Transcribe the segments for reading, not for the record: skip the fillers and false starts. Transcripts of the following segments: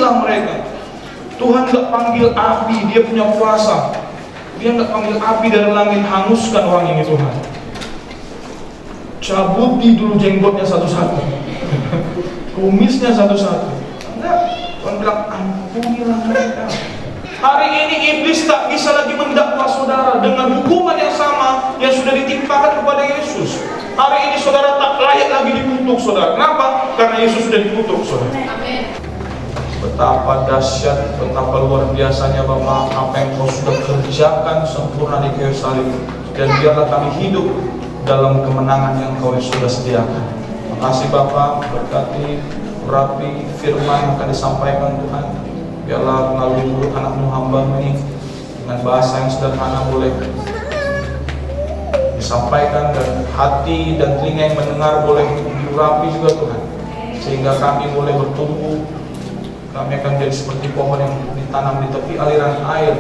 habisilah mereka. Tuhan gak panggil api, dia punya kuasa. Dia gak panggil api dari langit, hanguskan orang ini Tuhan. Cabuti dulu jenggotnya satu-satu, kumisnya satu-satu. Enggak, Tuhan bilang ampunilah mereka. Hari ini iblis tak bisa lagi mendakwa saudara dengan hukuman yang sama yang sudah ditimpakan kepada Yesus. Hari ini saudara tak layak lagi dikutuk saudara. Kenapa? Karena Yesus sudah dikutuk saudara. Amin. Betapa dahsyat, betapa luar biasanya Bapa apa yang Kau sudah kerjakan sempurna di kayu salib. Dan biarlah kami hidup dalam kemenangan yang Kau sudah sediakan. Terima kasih Bapa, berkati rapi firman yang akan disampaikan Tuhan. Biarlah melalui mulut anak-Mu hamba ini dengan bahasa yang sederhana boleh disampaikan, dan hati dan telinga yang mendengar boleh diurapi juga Tuhan, sehingga kami boleh bertumbuh. Kami akan jadi seperti pohon yang ditanam di tepi aliran air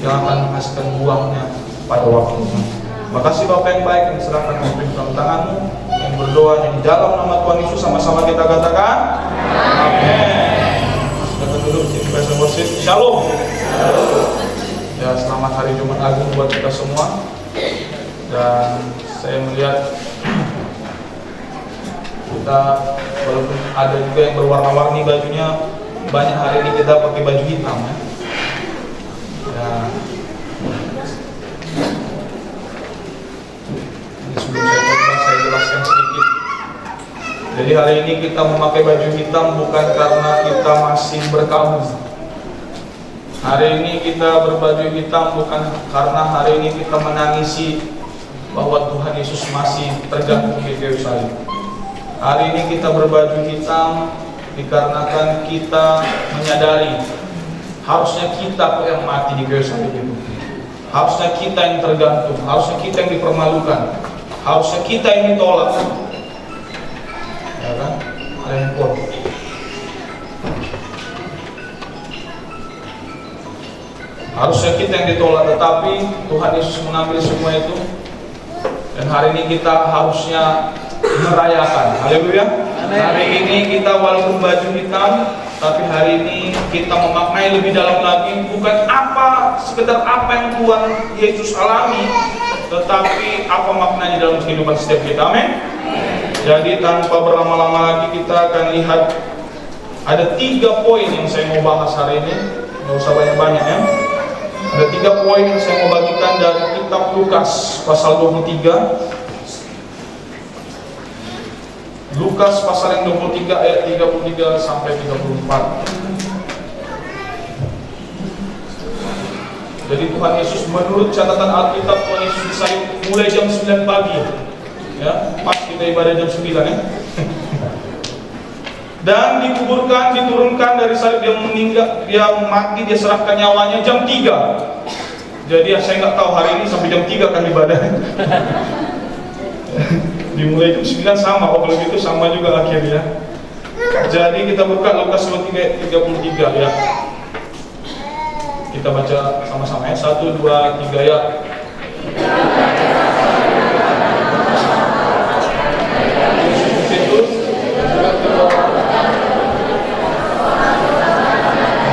yang akan menghasilkan buahnya pada waktunya. Terima kasih Bapak yang baik, yang diserahkan dalam tangan-Mu, yang berdoa di dalam nama Tuhan Yesus. Sama-sama kita katakan amin. Kita duduk di presence worship. Shalom. Ya, selamat hari Jumat Agung buat kita semua. Dan saya melihat kita, walaupun ada juga yang berwarna-warni bajunya, banyak hari ini kita pakai baju hitam ya. Ini sebelum saya khotbah saya jelaskan sedikit. Jadi hari ini kita memakai baju hitam bukan karena kita masih berkabung. Hari ini kita berbaju hitam bukan karena hari ini kita menangisi bahwa Tuhan Yesus masih tergantung di kayu salib. Hari ini kita berbaju hitam dikarenakan kita menyadari harusnya kita kok yang mati di kayu salib itu. Harusnya kita yang tergantung, harusnya kita yang dipermalukan, harusnya kita yang ditolak. Ya kan? Ada handphone. Harusnya kita yang ditolak, tetapi Tuhan Yesus mengambil semua itu. Dan hari ini kita harusnya merayakan. Haleluya. Hari ini kita walaupun baju hitam, tapi hari ini kita memaknai lebih dalam lagi, bukan sekedar apa yang Tuhan Yesus alami, tetapi apa maknanya dalam kehidupan setiap kita. Amin. Jadi tanpa berlama-lama lagi kita akan lihat ada 3 poin yang saya mau bahas hari ini. Nggak usah banyak-banyak ya. Ada 3 poin yang saya mau bagikan dari kitab Lukas pasal 23. Lukas pasal yang 23 ayat 33 sampai 34. Jadi Tuhan Yesus menurut catatan Alkitab, Tuhan Yesus disalib mulai jam 9 pagi. Ya, pas kita ibadah jam 9 ya. Dan dikuburkan, diturunkan dari salib, dia meninggal, dia mati, dia serahkan nyawanya jam 3. Jadi saya nggak tahu hari ini sampai jam 3 kan ibadah. Dimulai jam 9 sama, kalau gitu sama juga akhirnya. Jadi kita buka Lukas 23 ayat 33 ya. Kita baca sama-sama ya. 1, 2, 3 ya.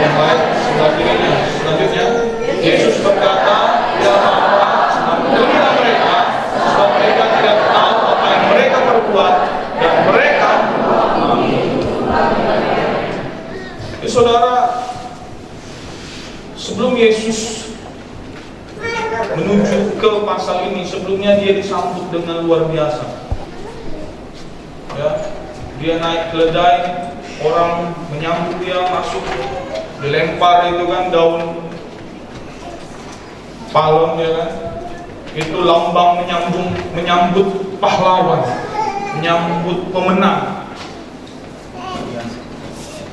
Yang lain selanjutnya. Yesus berkata, "Ya Bapa, ampunilah mereka, sebab mereka tidak tahu apa yang mereka perbuat, dan mereka." Saudara, sebelum Yesus menuju ke pasal ini, sebelumnya dia disambut dengan luar biasa. Ya, dia naik keledai, orang menyambut dia masuk, dilempar itu kan daun palem ya kan. Itu lambang menyambut pahlawan, menyambut pemenang.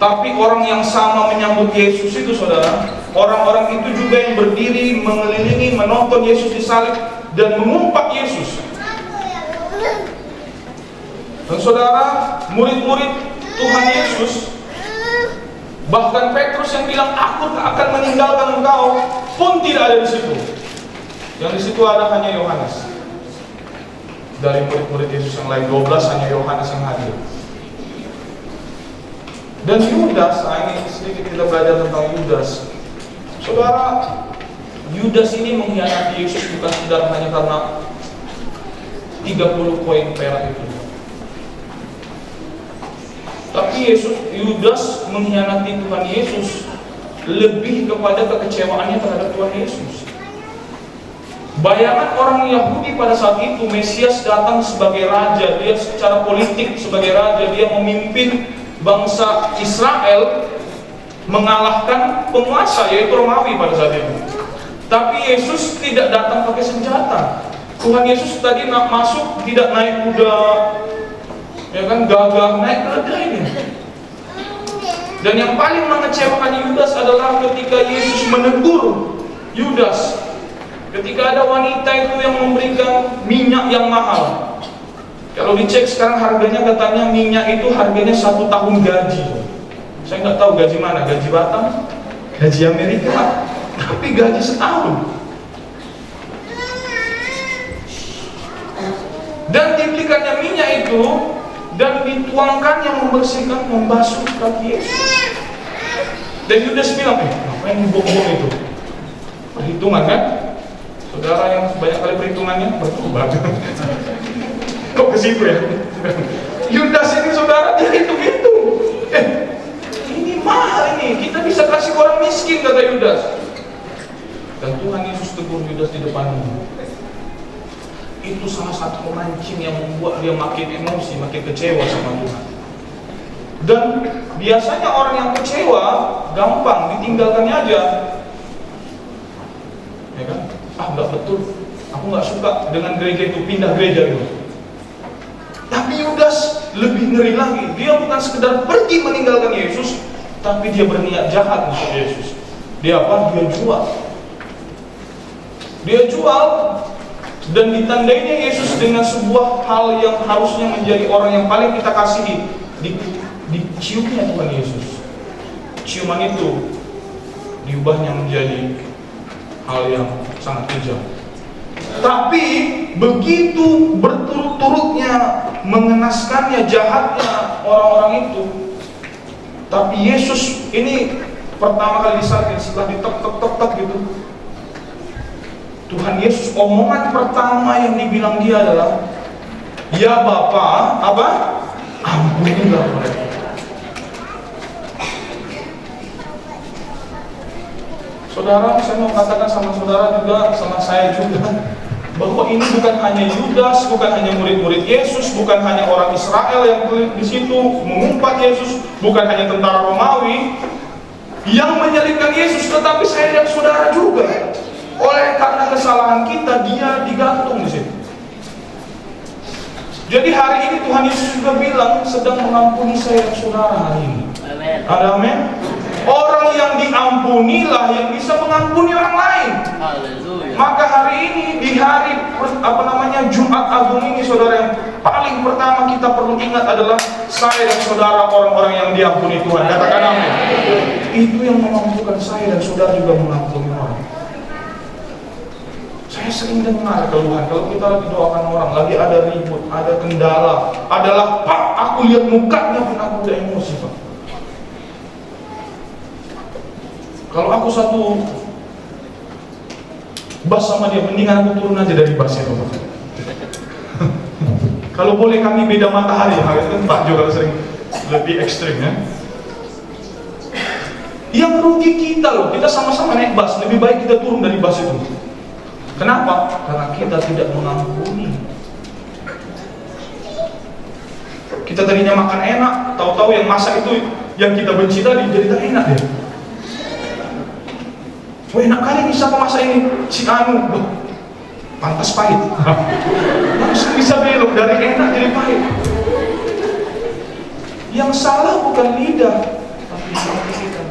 Tapi orang yang sama menyambut Yesus itu saudara, orang-orang itu juga yang berdiri mengelilingi, menonton Yesus disalib dan mengumpat Yesus. Dan saudara, murid-murid Tuhan Yesus, bahkan Petrus yang bilang, "Aku tak akan meninggalkan engkau," pun tidak ada di situ. Yang di situ ada hanya Yohanes. Dari murid-murid Yesus yang lain 12, hanya Yohanes yang hadir. Dan Yudas, ini sedikit kita belajar tentang Yudas. Saudara, Yudas ini mengkhianati Yesus bukan sekedar hanya karena 30 koin perak itu. Tapi Yudas mengkhianati Tuhan Yesus lebih kepada kekecewaannya terhadap Tuhan Yesus. Bayangan orang Yahudi pada saat itu, Mesias datang sebagai raja, dia secara politik sebagai raja, dia memimpin bangsa Israel mengalahkan penguasa yaitu Romawi pada saat itu. Tapi Yesus tidak datang pakai senjata. Tuhan Yesus tadi masuk tidak naik kuda, ya kan, gagah, naik keledai ini. Dan yang paling mengecewakan Yudas adalah ketika Yesus menegur Yudas. Ketika ada wanita itu yang memberikan minyak yang mahal. Kalau dicek sekarang harganya, katanya minyak itu harganya 1 tahun gaji. Saya nggak tahu gaji mana, gaji Batam, gaji Amerika, tapi gaji setahun. Dan diberikannya minyak itu dan dituangkannya membersihkan, membasuh kaki Yesus. Dan Yudas bilang, ngapain dibuang-buang itu? Perhitungan kan? Saudara yang banyak kali perhitungannya bertobat. Kok ke situ ya? Yudas ini saudara, dia hitung-hitung. Ini mahal ini, kita bisa kasih orang miskin, kata Yudas. Dan Tuhan Yesus tegur Yudas di depannya. Itu salah satu pemancing yang membuat dia makin emosi, makin kecewa sama Tuhan. Dan biasanya orang yang kecewa gampang ditinggalkannya aja, ya kan? Enggak betul, aku nggak suka dengan gereja itu, pindah gereja itu. Tapi Yudas lebih ngeri lagi. Dia bukan sekedar pergi meninggalkan Yesus, tapi dia berniat jahat untuk Yesus. Dia apa? Dia jual. Dan ditandainya Yesus dengan sebuah hal yang harusnya menjadi orang yang paling kita kasihi. Diciumnya Tuhan Yesus. Ciuman itu diubahnya menjadi hal yang sangat kejam. Tapi begitu berturut-turutnya mengenaskannya, jahatnya orang-orang itu. Tapi Yesus ini pertama kali disalib, setelah ditek-tek gitu, Tuhan Yesus, omongan pertama yang dibilang dia adalah, ya Bapa, apa? Ampunilah mereka. Saudara, saya mau katakan sama saudara juga, sama saya juga, bahwa ini bukan hanya Yudas, bukan hanya murid-murid Yesus, bukan hanya orang Israel yang di situ mengumpat Yesus, bukan hanya tentara Romawi yang menyalibkan Yesus, tetapi saya dan saudara juga. Oleh karena kesalahan kita, dia digantung di situ. Jadi hari ini Tuhan Yesus juga bilang sedang mengampuni saya dan saudara hari ini. Amen. Ada amin? Orang yang diampunilah yang bisa mengampuni orang lain. Haleluya. Maka hari ini di hari Jumat Agung ini, saudara, yang paling pertama kita perlu ingat adalah saya dan saudara orang-orang yang diampuni Tuhan. Katakan amin. Itu yang memampukan saya dan saudara juga mengampuni orang. Saya sering dengar keluhan kalau kita lagi doakan orang, lagi ada ribut, ada kendala, adalah Pak, aku lihat mukanya pun aku udah emosi, Pak. Kalau aku satu bas sama dia, mendingan aku turun aja dari bas itu, Pak. Kalau boleh kami beda matahari, kan Pak Jo kalau sering lebih ekstrim ya. Yang rugi kita loh, kita sama-sama naik bas, lebih baik kita turun dari bas itu. Kenapa? Karena kita tidak mengampuni. Kita tadinya makan enak, tahu-tahu yang masak itu yang kita benci tadi jadi tak enak ya. Oh, enak kali bisa pemasak ini, si anu, pantas pahit. Langsung bisa belok dari enak jadi pahit. Yang salah bukan lidah, tapi hati kita.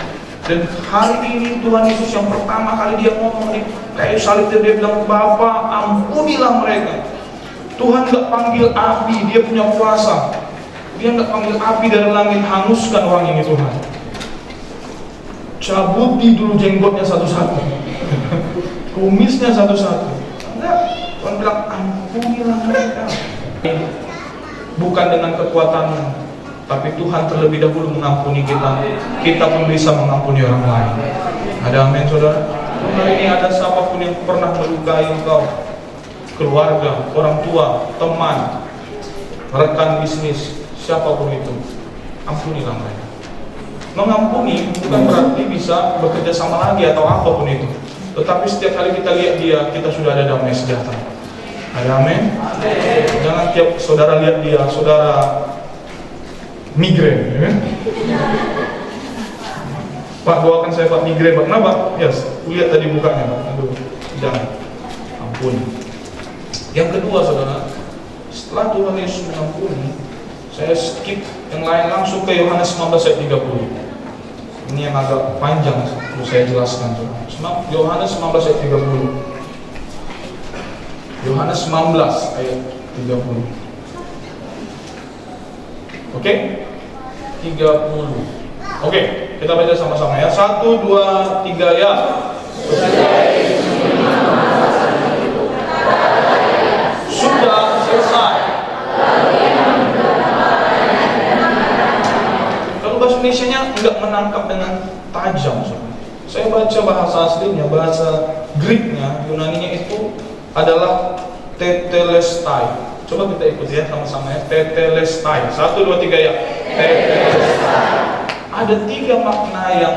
Dan hari ini Tuhan Yesus yang pertama kali dia ngomong di kayu salib, dia bilang, Bapa, ampunilah mereka. Tuhan gak panggil api, dia punya kuasa. Dia gak panggil api dari langit, hanguskan orang ini Tuhan. Cabuti dulu jenggotnya satu-satu, kumisnya satu-satu. Enggak, Tuhan bilang, ampunilah mereka. Bukan dengan kekuatanmu, Tapi Tuhan terlebih dahulu mengampuni kita, kita pun bisa mengampuni orang lain. Ada amin saudara? Hari ini ada siapapun yang pernah melukai engkau, keluarga, orang tua, teman, rekan bisnis, siapapun itu, ampunilah mereka. Mengampuni bukan berarti bisa bekerja sama lagi atau apapun itu, tetapi setiap kali kita lihat dia, kita sudah ada damai sejahtera. Ada amin? Jangan tiap saudara lihat dia, saudara migrain, ya? Pak, doakan saya Pak migrain, Pak. Kenapa? Yes, lihat tadi mukanya, Pak. Aduh, jangan. Ampuni. Yang kedua, saudara, setelah Tuhan Yesus mengampuni, saya skip yang lain langsung ke Yohanes 19 ayat 30. Ini yang agak panjang, perlu saya jelaskan. Yohanes 19 ayat 30. Yohanes 19 ayat 30. Oke? 30. Oke, kita baca sama-sama ya. 1, 2, 3 ya. Sudah selesai. Kalau bahasa Indonesianya enggak menangkap dengan tajam. Saya baca bahasa aslinya, bahasa Greeknya, Yunaninya itu adalah tetelestai. Coba kita ikuti ya sama-sama ya. Tetelestai. 1, 2, 3 ya. Tetelestai. Ada 3 makna yang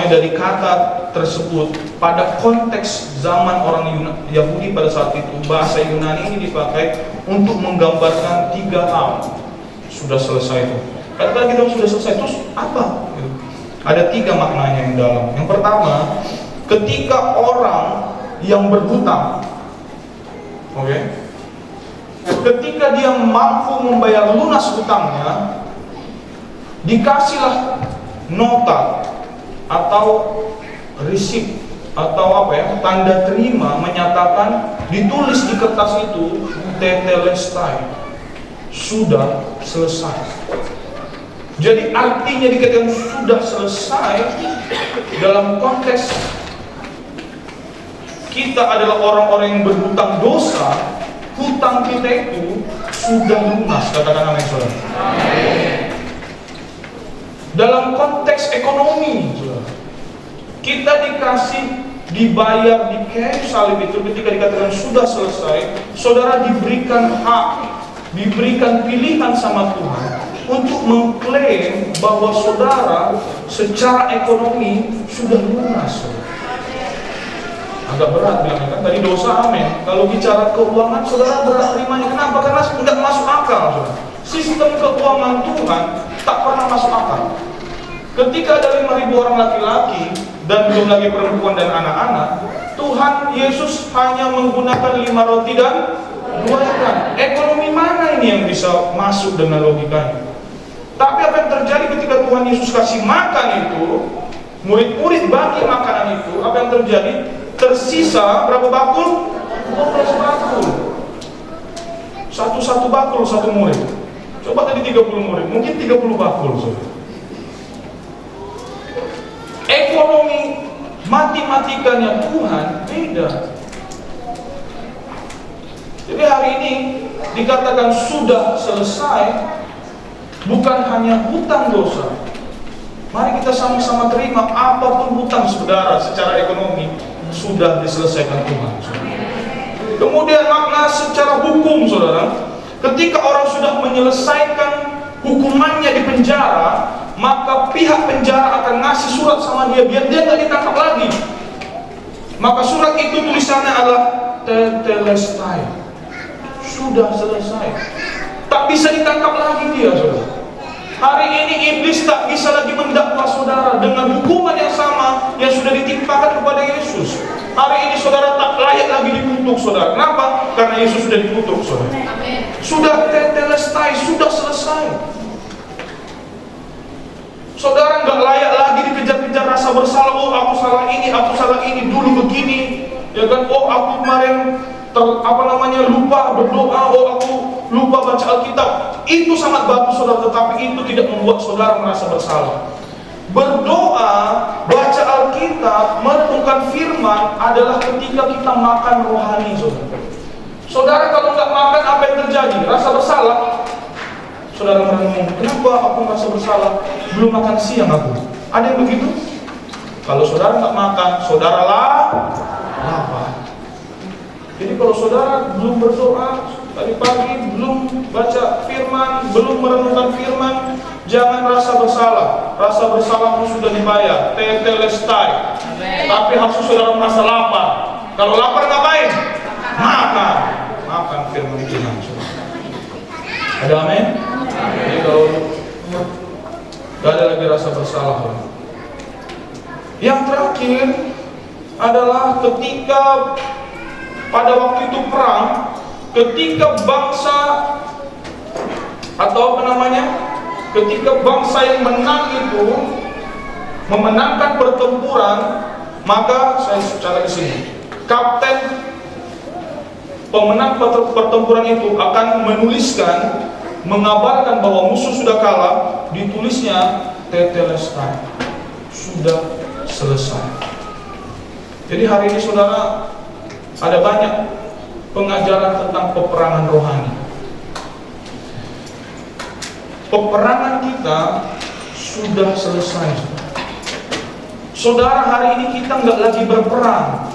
dari kata tersebut pada konteks zaman orang Yahudi pada saat itu. Bahasa Yunani ini dipakai untuk menggambarkan 3 hal. Sudah selesai itu. Kata kita sudah selesai, terus apa? Ada 3 maknanya yang dalam. Yang pertama, ketika orang yang berhutang, ketika dia mampu membayar lunas hutangnya, dikasihlah nota atau risip atau tanda terima menyatakan, ditulis di kertas itu tetelestai, sudah selesai. Jadi artinya dikatakan sudah selesai dalam konteks kita adalah orang-orang yang berhutang dosa, hutang kita itu sudah lunas, katakan amin saudara. Dalam konteks ekonomi, saudara, kita dibayar di kayu salib itu ketika dikatakan sudah selesai, saudara diberikan hak, diberikan pilihan sama Tuhan untuk mengklaim bahwa saudara secara ekonomi sudah lunas. Agak berat bilangnya kan, tadi dosa amin. Kalau bicara keuangan, saudara berat terimanya. Kenapa? Karena tidak masuk akal, saudara. Sistem keuangan Tuhan tak pernah masuk akal. Ketika ada 5.000 orang laki-laki dan belum lagi perempuan dan anak-anak, Tuhan Yesus hanya menggunakan 5 roti dan 2 ikan. Ekonomi mana ini yang bisa masuk dengan logikanya? Tapi apa yang terjadi ketika Tuhan Yesus kasih makan itu, murid-murid bagi makanan itu, apa yang terjadi? Tersisa berapa bakul? 12 bakul. Satu bakul satu murid. Coba tadi 30 murid, mungkin 30 bakul. Ekonomi matematikanya Tuhan beda. Jadi hari ini dikatakan sudah selesai, bukan hanya hutang dosa. Mari kita sama-sama terima apapun hutang saudara secara ekonomi sudah diselesaikan Tuhan. Kemudian makna secara hukum, saudara, ketika orang sudah menyelesaikan hukumannya di penjara, maka pihak penjara akan ngasih surat sama dia biar dia nggak ditangkap lagi. Maka surat itu tulisannya adalah tetelestai, sudah selesai, tak bisa ditangkap lagi dia, saudara. Hari ini iblis tak bisa lagi mendakwa saudara dengan hukuman yang sama yang sudah ditimpakan kepada Yesus. Hari ini saudara tak layak lagi dikutuk, saudara. Kenapa? Karena Yesus sudah dikutuk, saudara. Sudah tetelestai, sudah selesai. Saudara nggak layak lagi dikejar-kejar rasa bersalah. Oh, aku salah ini, dulu begini, ya kan? Oh, aku kemarin lupa berdoa. Oh, aku lupa baca Alkitab. Itu sangat bagus, saudara, tetapi itu tidak membuat saudara merasa bersalah. Berdoa, baca Alkitab, merenungkan firman adalah ketika kita makan rohani, saudara. Saudara kalau nggak makan, apa yang terjadi? Rasa bersalah. saudara merenung, kenapa aku merasa bersalah? Belum makan siang aku. Ada yang begitu? Kalau saudara nggak makan, saudara lapar. Jadi kalau saudara belum berdoa tadi pagi, belum baca firman, belum merenungkan firman, jangan rasa bersalah. Rasa bersalahmu sudah dibayar, tetelestai. Tapi harus saudara merasa lapar. Kalau lapar ngapain? Makan. Makan firman Tuhan. Ada amin? Jadi kalau gak ada lagi rasa bersalah. Yang terakhir adalah ketika pada waktu itu perang, ketika bangsa atau ketika bangsa yang menang itu memenangkan pertempuran, maka saya secara di sini, kapten pemenang pertempuran itu akan menuliskan, mengabarkan bahwa musuh sudah kalah, ditulisnya tetelestai, sudah selesai. Jadi hari ini saudara, ada banyak pengajaran tentang peperangan rohani. Peperangan kita sudah selesai. Saudara, hari ini kita nggak lagi berperang.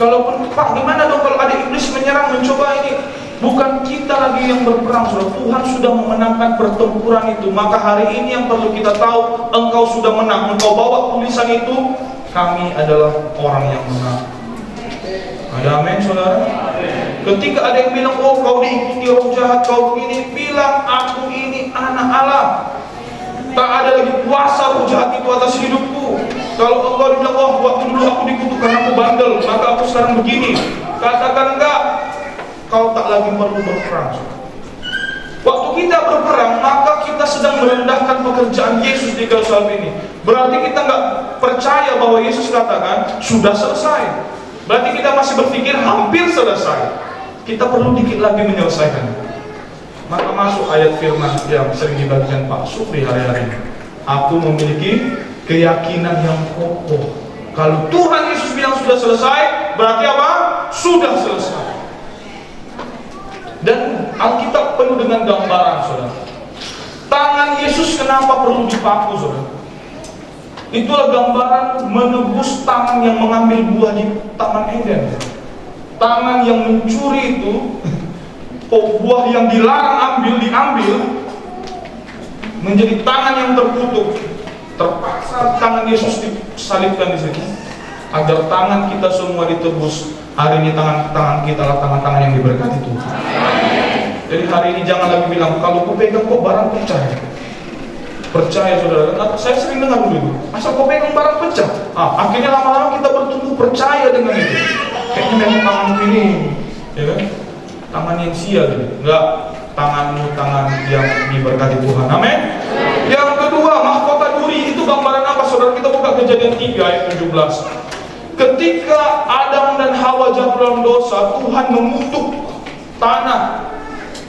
Kalaupun, Pak, gimana dong kalau ada iblis menyerang, mencoba ini? Bukan kita lagi yang berperang, saudara. Tuhan sudah memenangkan pertempuran itu. Maka hari ini yang perlu kita tahu, engkau sudah menang. Engkau bawa tulisan itu, kami adalah orang yang menang. Ada amin, saudara? Ketika ada yang bilang, oh kau diikuti roh jahat, kau begini, bilang, aku ini anak Allah. Tak ada lagi kuasa roh jahat itu atas hidupku. Kalau engkau bilang, oh waktu dulu aku dikutuk karena aku bandel, maka aku sekarang begini. Katakan enggak, kau tak lagi perlu berperang. Waktu kita berperang, maka kita sedang merendahkan pekerjaan Yesus di kayu salib ini. Berarti kita enggak percaya bahwa Yesus katakan sudah selesai. Berarti kita masih berpikir hampir selesai. Kita perlu dikit lagi menyelesaikan. Maka masuk ayat firman yang sering dibagikan Pak Supri hari-hari. Aku memiliki keyakinan yang kokoh. Kalau Tuhan Yesus bilang sudah selesai, berarti apa? Sudah selesai. Dan Alkitab penuh dengan gambaran, saudara. Tangan Yesus kenapa perlu dipaku, saudara? Itulah gambaran menebus tangan yang mengambil buah di Taman Eden. Tangan yang mencuri itu, buah yang dilarang diambil, menjadi tangan yang terkutuk. Terpaksa tangan Yesus disalibkan di sini, agar tangan kita semua ditebus. Hari ini tangan kita adalah tangan-tangan yang diberkati Tuhan. Jadi hari ini jangan lagi bilang, kalau ku pegang kok barang pecah. Percaya saudara, saya sering dengar dulu, asal kau pegang barang pecah. Akhirnya lama-lama kita bertumbuh percaya dengan itu. Kayaknya memang tanganku ini, ya kan? Tangan yang sia gitu. Enggak, tanganmu tangan yang diberkati Tuhan. Amin. Yang kedua, mahkota duri itu gambaran apa, saudara? Kita buka Kejadian 3 ayat 17. Ketika Adam dan Hawa jatuh dalam dosa, Tuhan mengutuk tanah.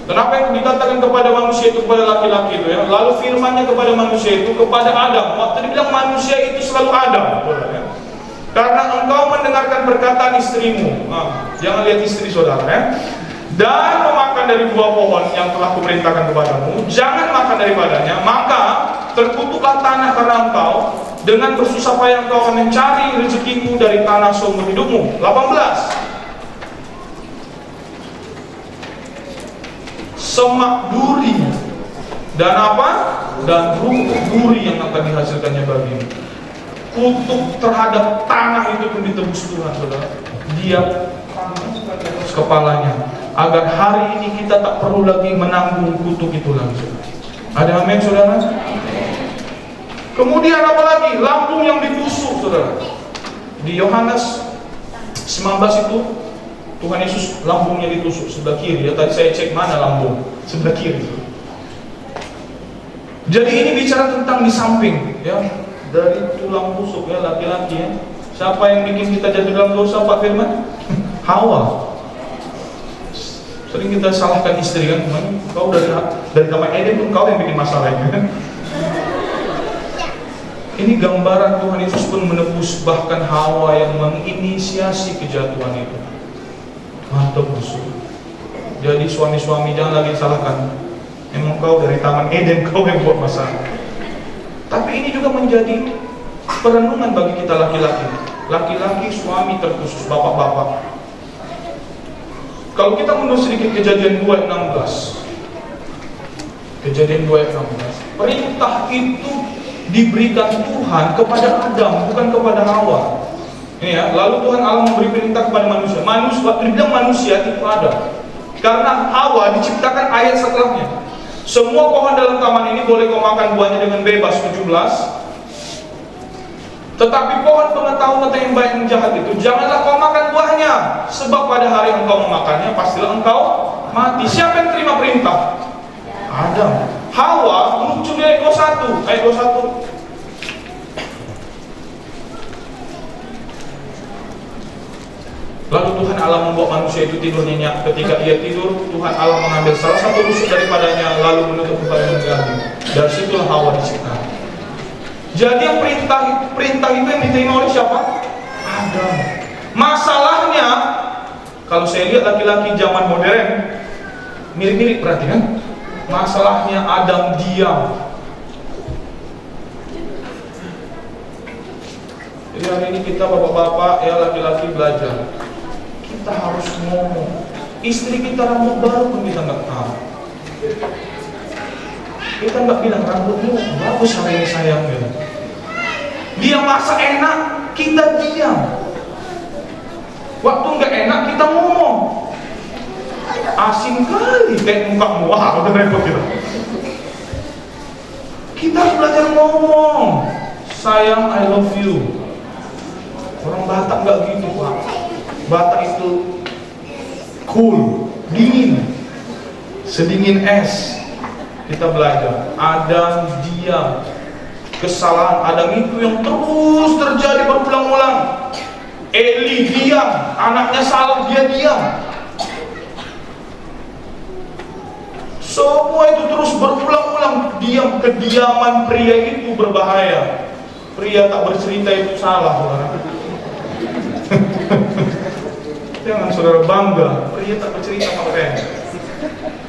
Kenapa yang dikatakan kepada manusia itu, kepada laki-laki itu ya? Lalu firmannya kepada manusia itu, kepada Adam. Waktu dibilang manusia itu selalu Adam, ya? Karena engkau mendengarkan perkataan istrimu. Jangan lihat istri saudara ya. Dan memakan dari buah pohon yang telah kuperintahkan kepadamu, jangan makan daripadanya, maka terkutuklah tanah karena engkau, dengan bersusah payah engkau akan mencari rezekimu dari tanah seumur hidupmu. 18. Semak duri dan apa? Dan rumput duri yang akan dihasilkannya bagimu. Kutuk terhadap tanah itu pun ditebus Tuhan, saudara. Dia panggungkan di atas kepalanya, agar hari ini kita tak perlu lagi menanggung kutuk itu lagi. Ada amin, saudara? Kemudian apa lagi? Lambung yang ditusuk, saudara. Di Yohanes 19 itu Tuhan Yesus lambungnya ditusuk sebelah kiri. Ya, tadi saya cek mana lambung, sebelah kiri. Jadi ini bicara tentang di samping, ya, dari tulang rusuk ya, laki-laki ya. Siapa yang bikin kita jatuh dalam dosa, Pak Firman? Hawa. Sering kita salahkan istri kan, kau dari Taman Eden pun kau yang bikin masalah kan? Ini gambaran Tuhan Yesus pun menebus bahkan Hawa yang menginisiasi kejatuhan itu. Mantap musuh. Jadi suami-suami jangan lagi salahkan Memang kau dari Taman Eden, kau yang buat masalah. Tapi ini juga menjadi perenungan bagi kita laki-laki. Laki-laki, suami terkhusus, bapak-bapak. Kalau kita mundur sedikit Kejadian 2:16. Kejadian 2:16. Perintah itu diberikan Tuhan kepada Adam, bukan kepada Hawa. Ini ya, lalu Tuhan Allah memberi perintah kepada manusia. Waktu dibilang manusia itu Adam. Karena Hawa diciptakan ayat setelahnya. Semua pohon dalam taman ini boleh kau makan buahnya dengan bebas, 17. Tetapi pohon pengetahuan tentang yang baik dan jahat itu janganlah kau makan buahnya, sebab pada hari engkau memakannya pastilah engkau mati. Siapa yang terima perintah? Adam. Hawa muncul di ayat 21. Ayat 21. Lalu Tuhan Allah membuat manusia itu tidur nyenyak. Ketika ia tidur, Tuhan Allah mengambil salah satu rusuk daripadanya, lalu menutup kepalanya dengan gandum. Dari situlah Hawa diciptakan. Jadi yang perintah itu yang diterima oleh siapa? Adam. Masalahnya, kalau saya lihat laki-laki zaman modern, mirip-mirip berarti kan? Masalahnya Adam diam. Jadi hari ini kita bapak-bapak, ya laki-laki belajar. Kita harus ngomong. Istri kita rambut baru pun kita nggak tahu. Kita nggak bilang rambutmu bagus hari ini sayang gitu. Dia masak enak, kita diam. Waktu nggak enak kita ngomong. Asin kali kayak mukamu, wah udah repot kita. Kita harus belajar ngomong. Sayang, I love you. Orang Batak nggak gitu pak. Batak itu cool, dingin, sedingin es. Kita belajar. Adam diam. Kesalahan Adam itu yang terus terjadi berulang-ulang. Eli diam, anaknya salah dia diam. Semua itu terus berulang-ulang diam. Kediaman pria itu berbahaya. Pria tak bercerita itu salah, saudara. Jangan saudara bangga, pria tak bercerita makanya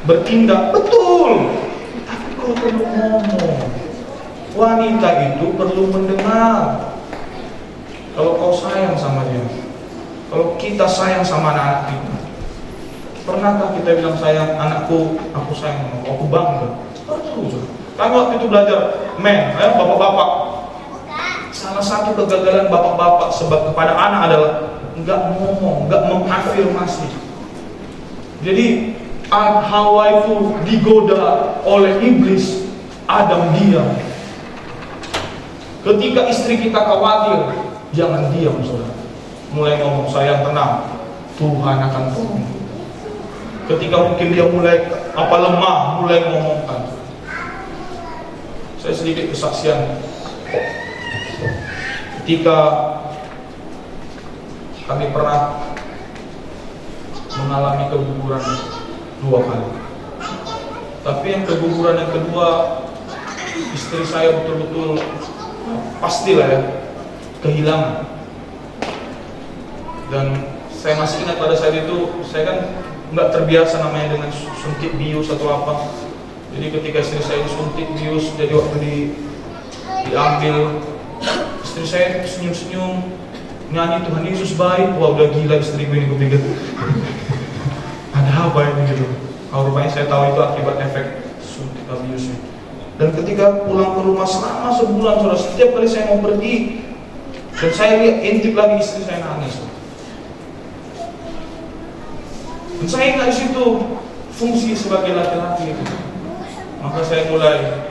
bertindak betul, tapi kau perlu ngomong. Wanita itu perlu mendengar. Kalau kau sayang sama dia, kalau kita sayang sama anak kita, pernahkah kita bilang sayang anakku, aku sayang sama kau, aku bangga? Perlu. Kami waktu itu belajar, bapak-bapak. Salah satu kegagalan bapak-bapak sebab kepada anak adalah enggak ngomong, enggak mengafirmasi. Jadi Hawa itu digoda oleh iblis, Adam diam. Ketika istri kita khawatir, jangan diam saudara. Mulai ngomong, sayang tenang, Tuhan akan tolong. Ketika mungkin dia mulai lemah, mulai ngomongkan. Saya sedikit kesaksian. Ketika kami pernah mengalami keguguran 2 kali. Tapi yang keguguran yang kedua, istri saya betul-betul pastilah ya kehilangan. Dan saya masih ingat pada saat itu, saya kan nggak terbiasa namanya dengan suntik bius atau apa. Jadi ketika istri saya disuntik bius, jadi waktu diambil, istri saya senyum-senyum, nyanyi Tuhan Yesus baik. Wah udah gila istriku ini, gue pikir ada apa ini gitu. Kalau rupanya saya tahu itu akibat efek suntik biusnya. Dan ketika pulang ke rumah selama sebulan, saudara, setiap kali saya mau pergi dan saya lihat intip lagi istri saya nangis. Dan saya ingat di situ fungsi sebagai laki-laki itu. Maka saya mulai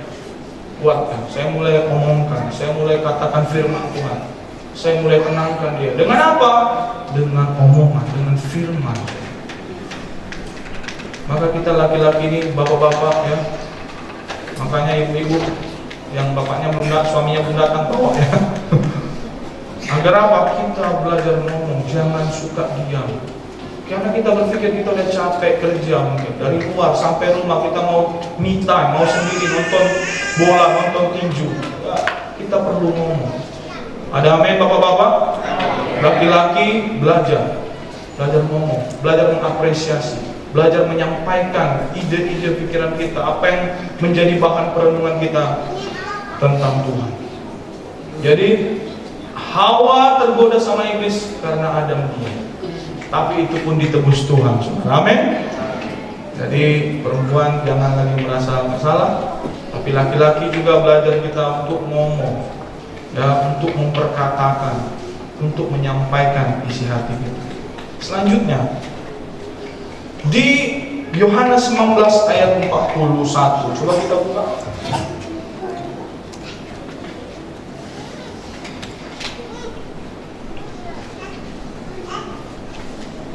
kuatkan, saya mulai omongkan, saya mulai katakan firman Tuhan, saya mulai tenangkan dia. Dengan apa? Dengan omongan, dengan firman. Maka kita laki-laki ini, bapak-bapak ya, makanya ibu-ibu yang bapaknya belum datang, suaminya belum datang, bawa ya. Agar apa? Kita belajar ngomong, jangan suka diam. Karena kita berpikir kita udah capek kerja mungkin dari luar sampai rumah kita mau me time, mau sendiri nonton bola, nonton tinju. Ya, kita perlu ngomong. Ada amin bapak-bapak? Laki-laki belajar ngomong, belajar mengapresiasi. belajar menyampaikan ide-ide pikiran kita, apa yang menjadi bahan perenungan kita tentang Tuhan. Jadi Hawa tergoda sama iblis karena Adam dia, tapi itu pun ditebus Tuhan. Amin. Jadi perempuan jangan lagi merasa bersalah, tapi laki-laki juga belajar kita untuk ngomong, ya, untuk memperkatakan, untuk menyampaikan isi hati kita. Selanjutnya di Yohanes 19 ayat 41, coba kita buka.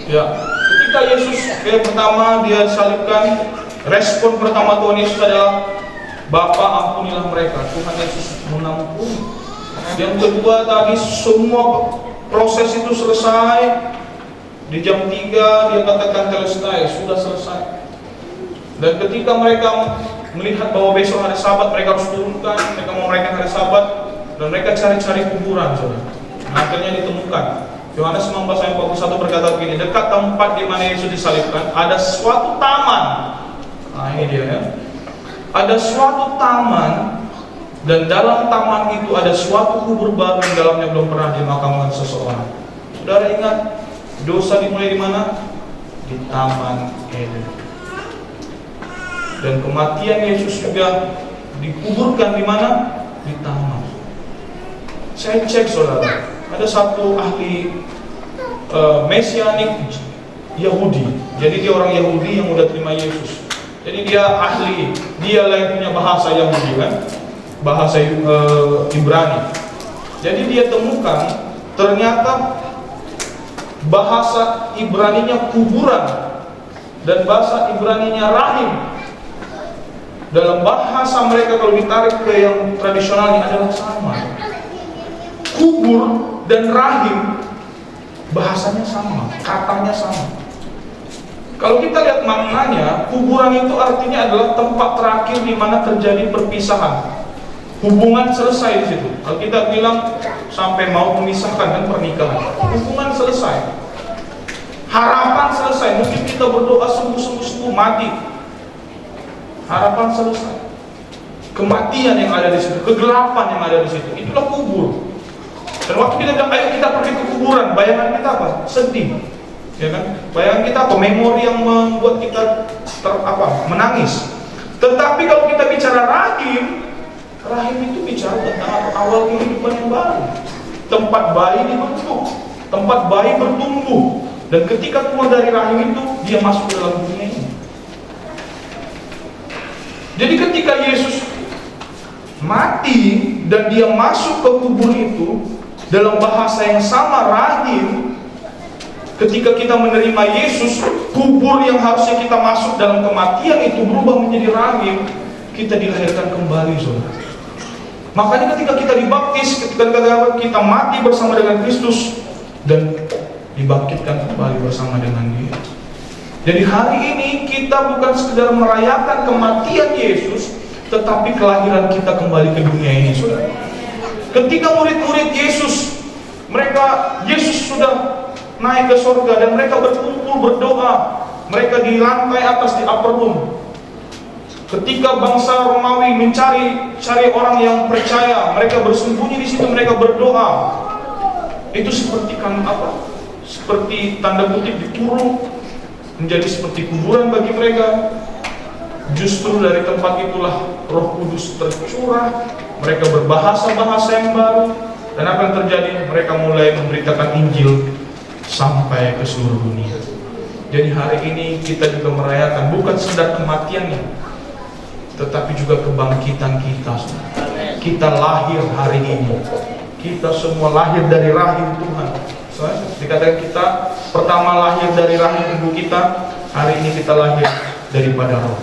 Ya, ketika Yesus pertama dia salibkan, respon pertama Tuhan Yesus adalah, Bapa ampunilah mereka. Tuhan Yesus mengampuni. Yang kedua tadi, semua proses itu selesai. Di jam 3 dia katakan selesai, sudah selesai. Dan ketika mereka melihat bahwa besok hari Sabat mereka harus turunkan, mereka mau merayakan hari Sabat, dan mereka cari-cari kuburan, saudara. Akhirnya ditemukan. Yohanes 19 ayat 41 berkata begini, dekat tempat di mana Yesus disalibkan ada suatu taman. Nah ini dia ya. Ada suatu taman, dan dalam taman itu ada suatu kubur baru yang dalamnya belum pernah dimakamkan seseorang. Saudara ingat, dosa dimulai di mana? Di Taman Eden. Dan kematian Yesus juga dikuburkan di mana? Di taman. Saya cek, saudara, ada satu ahli mesianik Yahudi. Jadi dia orang Yahudi yang udah terima Yesus. Jadi dia ahli, dia yang punya bahasa Yahudi kan, bahasa Ibrani. Jadi dia temukan ternyata bahasa Ibraninya kuburan dan bahasa Ibraninya rahim. Dalam bahasa mereka kalau ditarik ke yang tradisionalnya adalah sama. Kubur dan rahim bahasanya sama, katanya sama. Kalau kita lihat maknanya, kuburan itu artinya adalah tempat terakhir di mana terjadi perpisahan. Hubungan selesai di situ. Kalau kita bilang sampai mau memisahkan kan pernikahan, hubungan selesai. Harapan selesai. Mungkin kita berdoa sungguh-sungguh mati. Harapan selesai. Kematian yang ada di situ, kegelapan yang ada di situ, itulah kubur. Dan waktu kita bilang, ayo kita pergi ke kuburan, bayangan kita apa? Sedih, ya kan? Bayangan kita apa? Memori yang membuat kita menangis. Tetapi kalau kita bicara rahim, rahim itu bicara tentang awal kehidupan yang baru. Tempat bayi dibentuk, tempat bayi bertumbuh, dan ketika keluar dari rahim itu, dia masuk ke dalam dunia ini. Jadi ketika Yesus mati dan dia masuk ke kubur itu, dalam bahasa yang sama rahim, ketika kita menerima Yesus, kubur yang harusnya kita masuk dalam kematian itu berubah menjadi rahim, kita dilahirkan kembali, saudara. Makanya ketika kita dibaptis, ketika kita mati bersama dengan Kristus dan dibangkitkan kembali bersama dengan Dia. Jadi hari ini kita bukan sekedar merayakan kematian Yesus, tetapi kelahiran kita kembali ke dunia ini, saudara. Ketika murid-murid Yesus, Yesus sudah naik ke surga dan mereka berkumpul berdoa, mereka di lantai atas di upper room. Ketika bangsa Romawi mencari orang yang percaya, mereka bersembunyi di situ, mereka berdoa. Itu seperti seperti tanda kutip dikurung, menjadi seperti kuburan bagi mereka. Justru dari tempat itulah Roh Kudus tercurah, mereka berbahasa-bahasa yang baru, dan apa yang terjadi? Mereka mulai memberitakan Injil sampai ke seluruh dunia. Jadi hari ini kita juga merayakan bukan sekedar kematiannya, tetapi juga kebangkitan kita. Kita lahir hari ini, kita semua lahir dari rahim Tuhan. Dikatakan kita pertama lahir dari rahim ibu kita, hari ini kita lahir daripada Roh.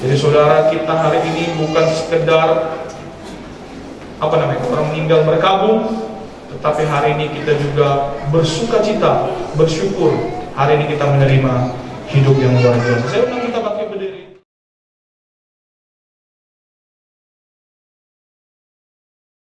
Jadi saudara, kita hari ini bukan sekedar orang meninggal berkabung, tetapi hari ini kita juga bersukacita, bersyukur hari ini kita menerima hidup yang luar biasa.